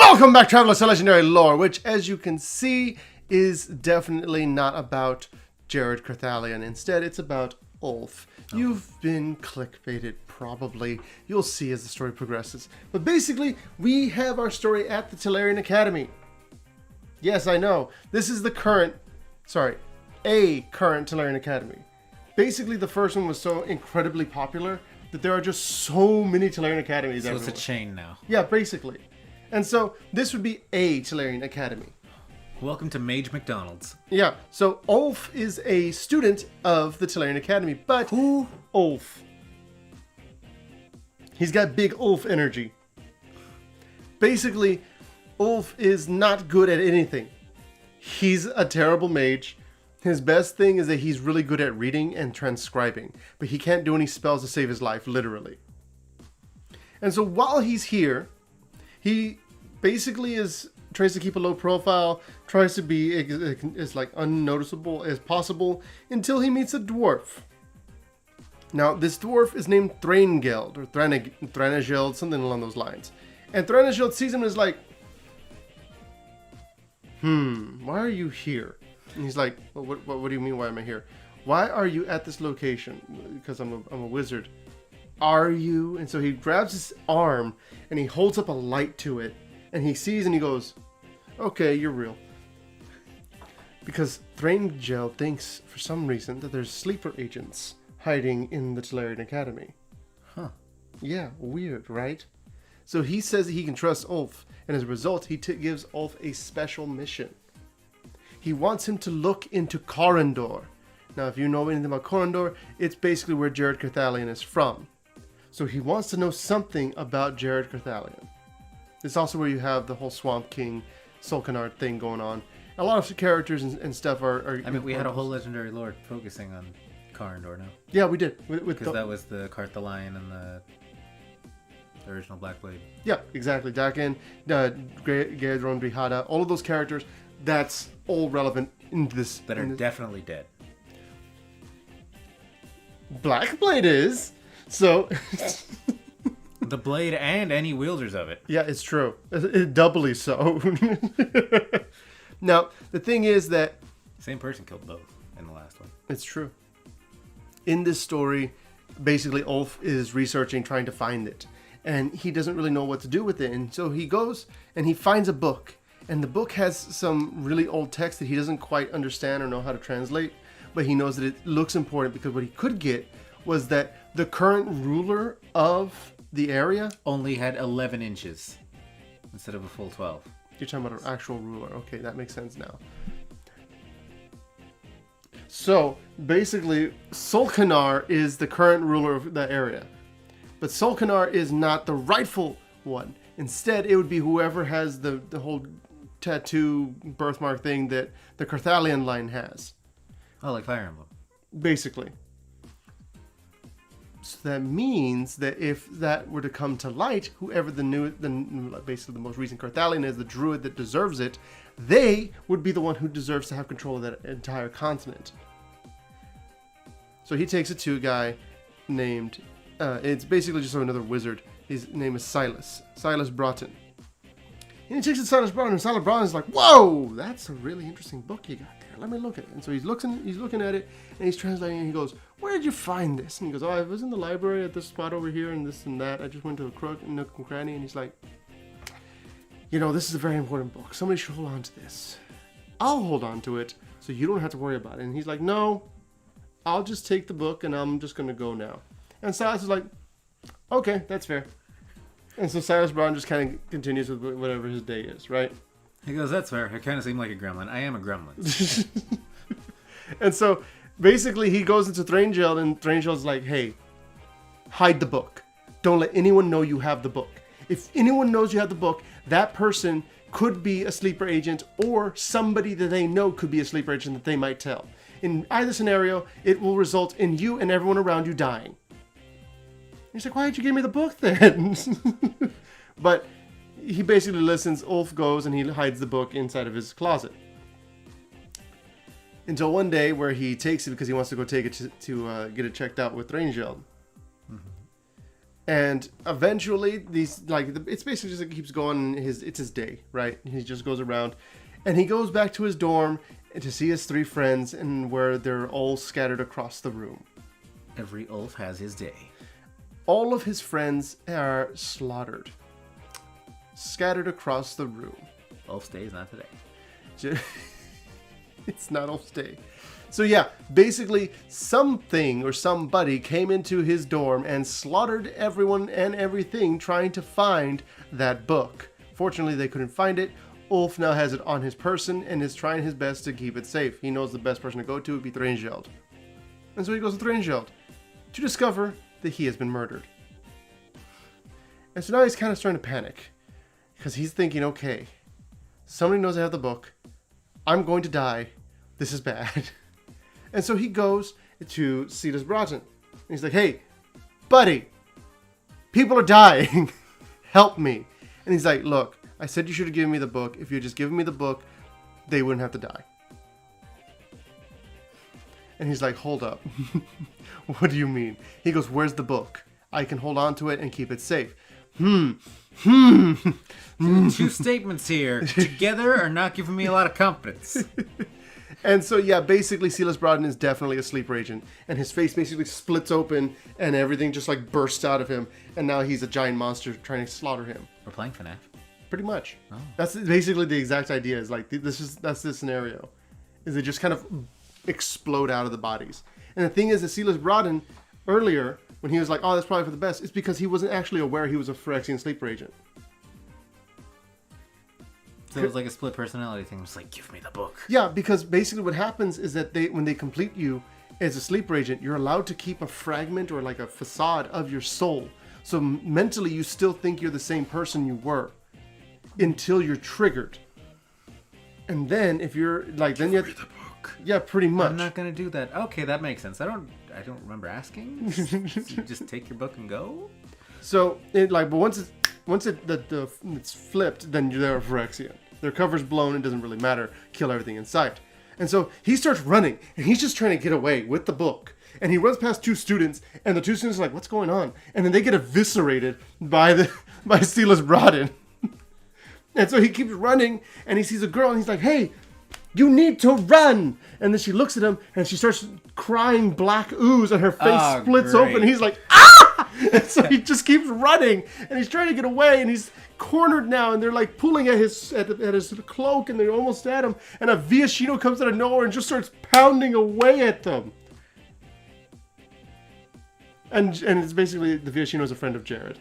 Welcome back, travelers, to Legendary Lore, which, as you can see, is definitely not about Jared Carthalion. Instead, it's about Ulf. You've been clickbaited, probably. You'll see as the story progresses. But basically, we have our story at the Tolarian Academy. Yes, I know. This is the current, a current Tolarian Academy. Basically, the first one was so incredibly popular that there are just so many Tolarian Academies everywhere. So it's a chain now. Yeah, basically. And so this would be a Tolarian Academy. Welcome to Mage McDonald's. Yeah, so Ulf is a student of the Tolarian Academy, but Who? Ulf. He's got big Ulf energy. Basically, Ulf is not good at anything. He's a terrible mage. His best thing is that he's really good at reading and transcribing, but he can't do any spells to save his life, literally. And so while he's here, he basically tries to keep a low profile, tries to be as like unnoticeable as possible until he meets a dwarf. Now, this dwarf is named Thranegeld, or Thranegeld, something along those lines. And Thranegeld sees him and is like, why are you here? And he's like, well, what do you mean, why am I here? Why are you at this location? Because I'm a wizard. Are you? And so he grabs his arm and he holds up a light to it. And he sees and he goes, okay, you're real. Because Thranegeld thinks, for some reason, that there's sleeper agents hiding in the Tolarian Academy. Huh. Yeah, weird, right? So he says that he can trust Ulf, and as a result, he gives Ulf a special mission. He wants him to look into Corondor. Now, if you know anything about Corondor, it's basically where Jared Carthalion is from. So he wants to know something about Jared Carthalion. It's also where you have the whole Swamp King, Sulcanard thing going on. A lot of characters and stuff are I mean, we had a whole legendary lore focusing on Corondor now. Yeah, we did. Because that was the Carthalion and the original Black Blade. Yeah, exactly. Dakin, Gaedron, Brihada, all of those characters, that's all relevant in this. That are definitely dead. Black Blade is. So. The blade and any wielders of it. Yeah, it's true. Doubly so. Now, the thing is that. Same person killed both in the last one. It's true. In this story, basically, Ulf is researching, trying to find it. And he doesn't really know what to do with it. And so he goes and he finds a book. And the book has some really old text that he doesn't quite understand or know how to translate. But he knows that it looks important because what he could get was that the current ruler of the area only had 11 inches instead of a full 12. You're talking about an actual ruler. Okay, that makes sense now. So, basically, Sulcanar is the current ruler of that area. But Sulcanar is not the rightful one. Instead, it would be whoever has the whole tattoo birthmark thing that the Carthalion line has. Oh, like Fire Emblem. Basically. So that means that if that were to come to light, whoever basically the most recent Carthalion is, the druid that deserves it, they would be the one who deserves to have control of that entire continent. So he takes it to a guy named, it's basically just another wizard. His name is Silas Broughton. And he takes it to Silas Broughton, and Silas Broughton is like, whoa, that's a really interesting book you got there. Let me look at it. And so he's looking at it, and he's translating, and he goes, where did you find this? And he goes, oh, I was in the library at this spot over here, and this and that. I just went to a nook and cranny. And he's like, you know, this is a very important book. Somebody should hold on to this. I'll hold on to it, so you don't have to worry about it. And he's like, no, I'll just take the book, and I'm just going to go now. And Silas is like, okay, that's fair. And so Silas Brown just kind of continues with whatever his day is, right? He goes, that's fair. I kind of seem like a gremlin. I am a gremlin. And so basically he goes into Thranegeld, and Thrangeld's like, hey, hide the book. Don't let anyone know you have the book. If anyone knows you have the book, that person could be a sleeper agent, or somebody that they know could be a sleeper agent that they might tell. In either scenario, it will result in you and everyone around you dying. He's like, why did you give me the book then? But he basically listens. Ulf goes and he hides the book inside of his closet. Until one day where he takes it because he wants to go take it to get it checked out with Thranegeld. And eventually, it's basically just, it keeps going. It's his day, right? He just goes around, and he goes back to his dorm to see his 3 friends, and where they're all scattered across the room. Every Ulf has his day. All of his friends are slaughtered, scattered across the room. Ulf's day is not today. It's not Ulf's day. So yeah, basically something or somebody came into his dorm and slaughtered everyone and everything trying to find that book. Fortunately, they couldn't find it. Ulf now has it on his person and is trying his best to keep it safe. He knows the best person to go to would be Thrangjeld. And so he goes to Thrangjeld to discover that he has been murdered. And so now he's kind of starting to panic because he's thinking, okay, somebody knows I have the book. I'm going to die. This is bad. And so he goes to Silas Broughton. And he's like, hey, buddy, people are dying. Help me. And he's like, look, I said you should have given me the book. If you had just given me the book, they wouldn't have to die. And he's like, hold up. What do you mean? He goes, where's the book? I can hold on to it and keep it safe. Two statements here. Together are not giving me a lot of confidence. And so, yeah, basically, Silas Broughton is definitely a sleeper agent. And his face basically splits open and everything just like bursts out of him. And now he's a giant monster trying to slaughter him. We're playing FNAF. Pretty much. Oh. That's basically the exact idea. Is like, that's the scenario. Is they just kind of explode out of the bodies. And the thing is that Silas Broughton, earlier, when he was like, oh, that's probably for the best, it's because he wasn't actually aware he was a Phyrexian sleeper agent. So it was like a split personality thing. It was like, give me the book. Yeah, because basically what happens is that when they complete you as a sleeper agent, you're allowed to keep a fragment or like a facade of your soul. So mentally, you still think you're the same person you were until you're triggered. And then if you're like, then you have the book. Yeah, pretty much. I'm not gonna do that. Okay, that makes sense. I don't remember asking. You just take your book and go. So it like, but once it's flipped, then they're a Phyrexian. Their cover's blown. It doesn't really matter. Kill everything in sight. And so he starts running, and he's just trying to get away with the book. And he runs past 2 students, and the 2 students are like, "What's going on?" And then they get eviscerated by Silas Broughton. And so he keeps running, and he sees a girl, and he's like, "Hey, you need to run!" And then she looks at him, and she starts crying black ooze, and her face splits open. And he's like, "Ah!" And so he just keeps running, and he's trying to get away, and he's cornered now, and they're like pulling at his cloak, and they're almost at him. And a Viashino comes out of nowhere and just starts pounding away at them. And it's basically the Viashino is a friend of Jared.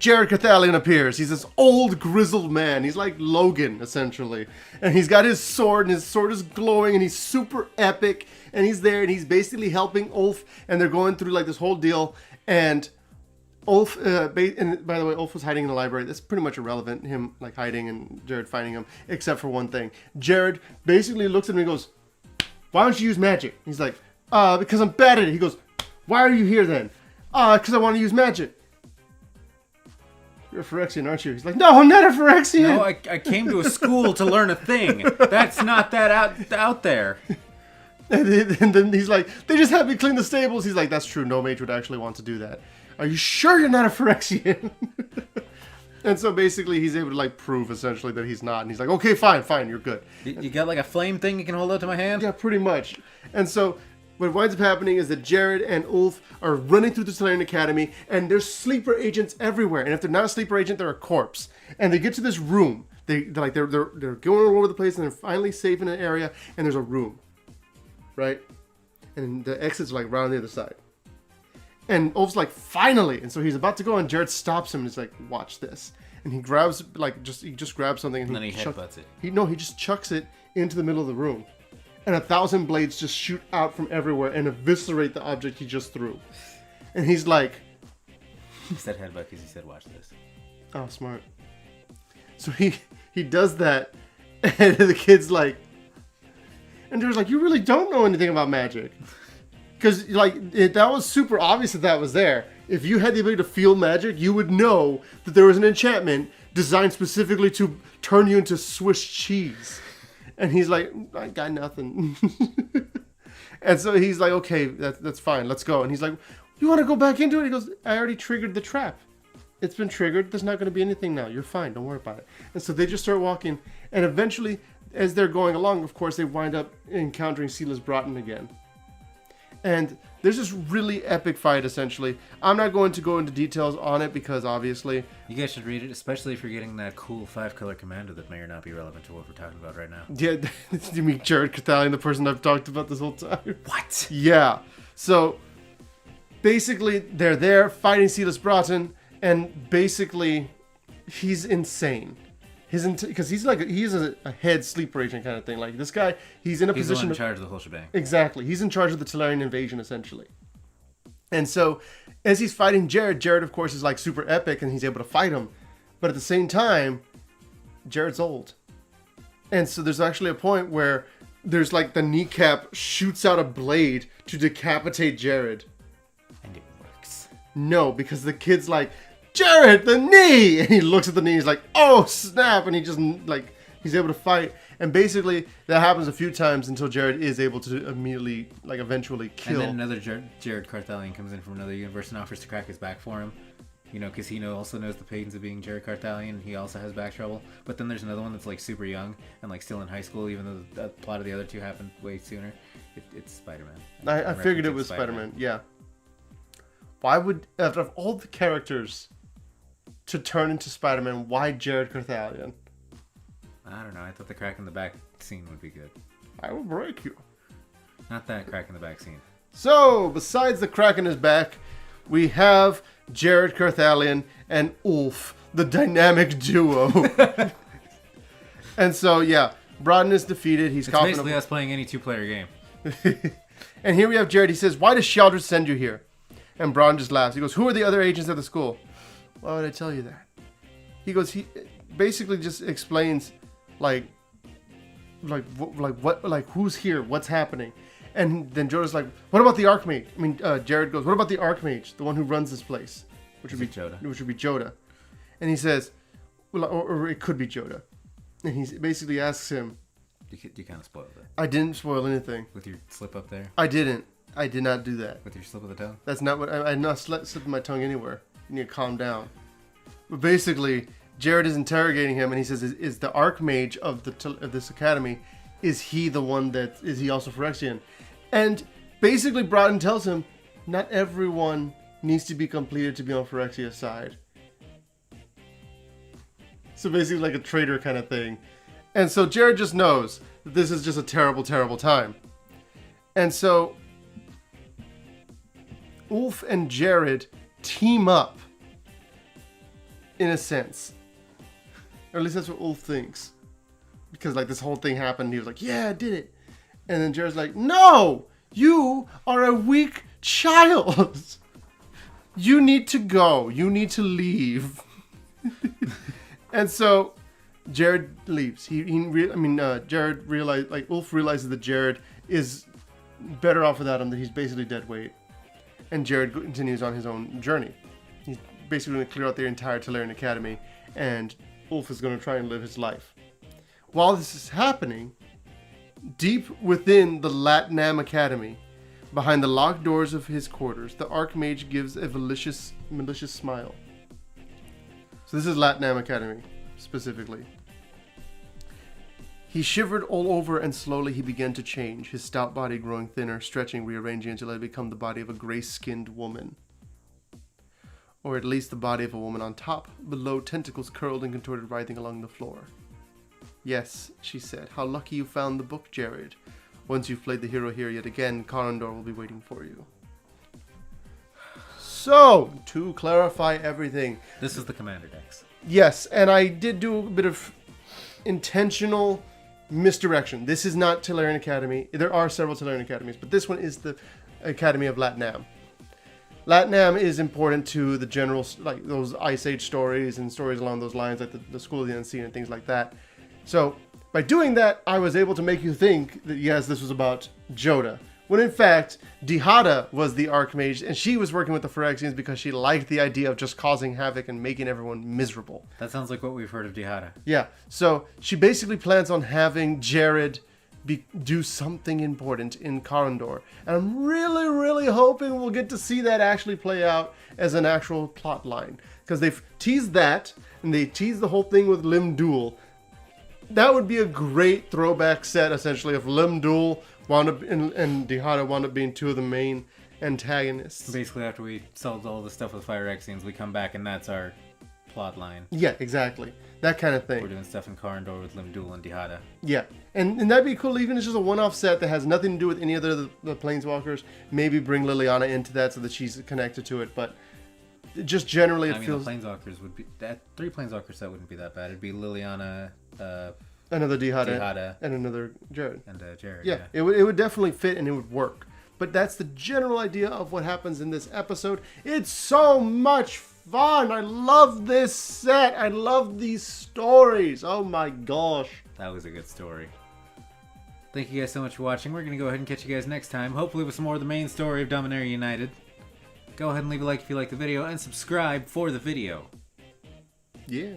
Jared Carthalion appears. He's this old, grizzled man. He's like Logan, essentially. And he's got his sword, and his sword is glowing, and he's super epic. And he's there, and he's basically helping Ulf, and they're going through like this whole deal. And Ulf, and by the way, Ulf was hiding in the library. That's pretty much irrelevant, him like hiding and Jared finding him, except for one thing. Jared basically looks at him and goes, "Why don't you use magic?" He's like, because I'm bad at it. He goes, "Why are you here then?" Because I want to use magic." "You're a Phyrexian, aren't you?" He's like, "No, I'm not a Phyrexian." "No, I came to a school to learn a thing. That's not that out there." And then he's like, "They just had me clean the stables." He's like, "That's true. No mage would actually want to do that. Are you sure you're not a Phyrexian?" And so basically he's able to like prove essentially that he's not. And he's like, "Okay, fine, you're good." You got like a flame thing you can hold out to my hand? Yeah, pretty much. And so what winds up happening is that Jared and Ulf are running through the Tolarian Academy, and there's sleeper agents everywhere. And if they're not a sleeper agent, they're a corpse. And they get to this room. They're going all over the place, and they're finally safe in an area, and there's a room, right? And the exits are like around the other side. And Ulf's like, "Finally!" And so he's about to go, and Jared stops him, and he's like, "Watch this." And he grabs he just grabs something, and then he headbutts it. He just chucks it into the middle of the room. And 1,000 blades just shoot out from everywhere and eviscerate the object he just threw. And he's like... He said headbutt because he said, "Watch this." Oh, smart. So he does that, and the kid's like... And Jared's like, "You really don't know anything about magic." Because that was super obvious that was there. If you had the ability to feel magic, you would know that there was an enchantment designed specifically to turn you into Swiss cheese. And he's like, "I got nothing." And so he's like, "Okay, that's fine, let's go." And he's like, You want to go back into it? He goes, I already triggered the trap. It's been triggered. There's not going to be anything now. You're fine. Don't worry about it. And so they just start walking. And eventually, as they're going along, of course, they wind up encountering Silas Broughton again. And there's this really epic fight, essentially. I'm not going to go into details on it because, obviously... You guys should read it, especially if you're getting that cool 5-color commander that may or not be relevant to what we're talking about right now. Yeah, you mean Jared Carthalion, the person I've talked about this whole time? What? Yeah. So, basically, they're there fighting Silas Broughton, and basically, he's insane. Because he's a head sleeper agent kind of thing. Like, this guy, he's in a position... He's the one in charge of the whole shebang. Exactly. He's in charge of the Tolarian invasion, essentially. And so, as he's fighting Jared, of course, is like super epic, and he's able to fight him. But at the same time, Jared's old. And so there's actually a point where there's like the kneecap shoots out a blade to decapitate Jared. And it works. No, because the kid's like, Jared, the knee! And he looks at the knee, he's like, oh, snap! And he just, like, he's able to fight. And basically, that happens a few times until Jared is able to immediately, like, eventually kill. And then another Jared Carthalion comes in from another universe and offers to crack his back for him. You know, because he also knows the pains of being Jared Carthalion. He also has back trouble. But then there's another one that's, like, super young and, like, still in high school, even though the plot of the other two happened way sooner. It's Spider-Man. I figured it was Spider-Man, yeah. Why would, out of all the characters... to turn into Spider-Man, why Jared Carthalion? I don't know. I thought the crack in the back scene would be good. I will break you. Not that crack in the back scene. So, besides the crack in his back, we have Jared Carthalion and Ulf, the dynamic duo. And so, yeah, Broughton is defeated. He's it's basically us playing any two-player game. And here we have Jared. He says, why does Sheldon send you here? And Broughton just laughs. He goes, who are the other agents at the school? Why would I tell you that? He goes, he basically just explains, like who's here, what's happening, and then Joda's like, what about the Archmage? I mean, Jared goes, what about the Archmage, the one who runs this place, which would be Joda, and he says, well, or it could be Joda, and he basically asks him, you kind of spoiled it. I didn't spoil anything with your slip up there. I did not do that with your slip of the tongue. That's not what I'm not slipping my tongue anywhere. You need to calm down. But basically, Jared is interrogating him, and he says, "Is the Archmage of this academy? Is he the one that is he also Phyrexian?" And basically, Broughton tells him, "Not everyone needs to be completed to be on Phyrexia's side." So basically, like a traitor kind of thing. And so Jared just knows that this is just a terrible, terrible time. And so Ulf and Jared team up, in a sense, or at least that's what Ulf thinks, because like this whole thing happened, he was like, yeah, I did it, and then Jared's like, no, you are a weak child. You need to go, you need to leave. And so Jared leaves. Jared realized, like Ulf realizes that Jared is better off without him, that he's basically dead weight. And Jared continues on his own journey. He's basically going to clear out the entire Tolarian Academy, and Ulf is going to try and live his life. While this is happening, deep within the Latnam Academy, behind the locked doors of his quarters, the Archmage gives a malicious smile. So this is Latnam Academy, specifically. He shivered all over, and slowly he began to change, his stout body growing thinner, stretching, rearranging until it had become the body of a gray-skinned woman. Or at least the body of a woman on top, below tentacles curled and contorted, writhing along the floor. Yes, she said, how lucky you found the book, Jared. Once you've played the hero here yet again, Corondor will be waiting for you. So, to clarify everything. This is the Commander Decks. Yes, and I did do a bit of intentional misdirection. This is not Tolarian Academy. There are several Tolarian Academies, but this one is the Academy of Latnam. Latnam is important to the general, like those Ice Age stories and stories along those lines, like the School of the Unseen and things like that. So, by doing that, I was able to make you think that, yes, this was about Joda. When in fact, Dihada was the Archmage, and she was working with the Phyrexians because she liked the idea of just causing havoc and making everyone miserable. That sounds like what we've heard of Dihada. Yeah, so she basically plans on having Jared do something important in Corondor. And I'm really, really hoping we'll get to see that actually play out as an actual plot line. Because they've teased that, and they teased the whole thing with Lim-Dul. That would be a great throwback set, essentially, if Lim-Dul wound up and Dihada wound up being two of the main antagonists. Basically, after we solved all the stuff with Phyrexians, we come back and that's our plot line. Yeah, exactly. That kind of thing. We're doing stuff in Corondor with Lim-Dul and Dihada. Yeah, and that'd be cool, even if it's just a one-off set that has nothing to do with any other of the Planeswalkers. Maybe bring Liliana into that so that she's connected to it, but just generally it feels... the Planeswalkers would be... That 3 Planeswalker set wouldn't be that bad. It'd be Liliana, another Dihada, and another Jared. And Jared, yeah. It would definitely fit and it would work. But that's the general idea of what happens in this episode. It's so much fun. I love this set. I love these stories. Oh my gosh. That was a good story. Thank you guys so much for watching. We're going to go ahead and catch you guys next time. Hopefully with some more of the main story of Dominaria United. Go ahead and leave a like if you like the video and subscribe for the video. Yeah.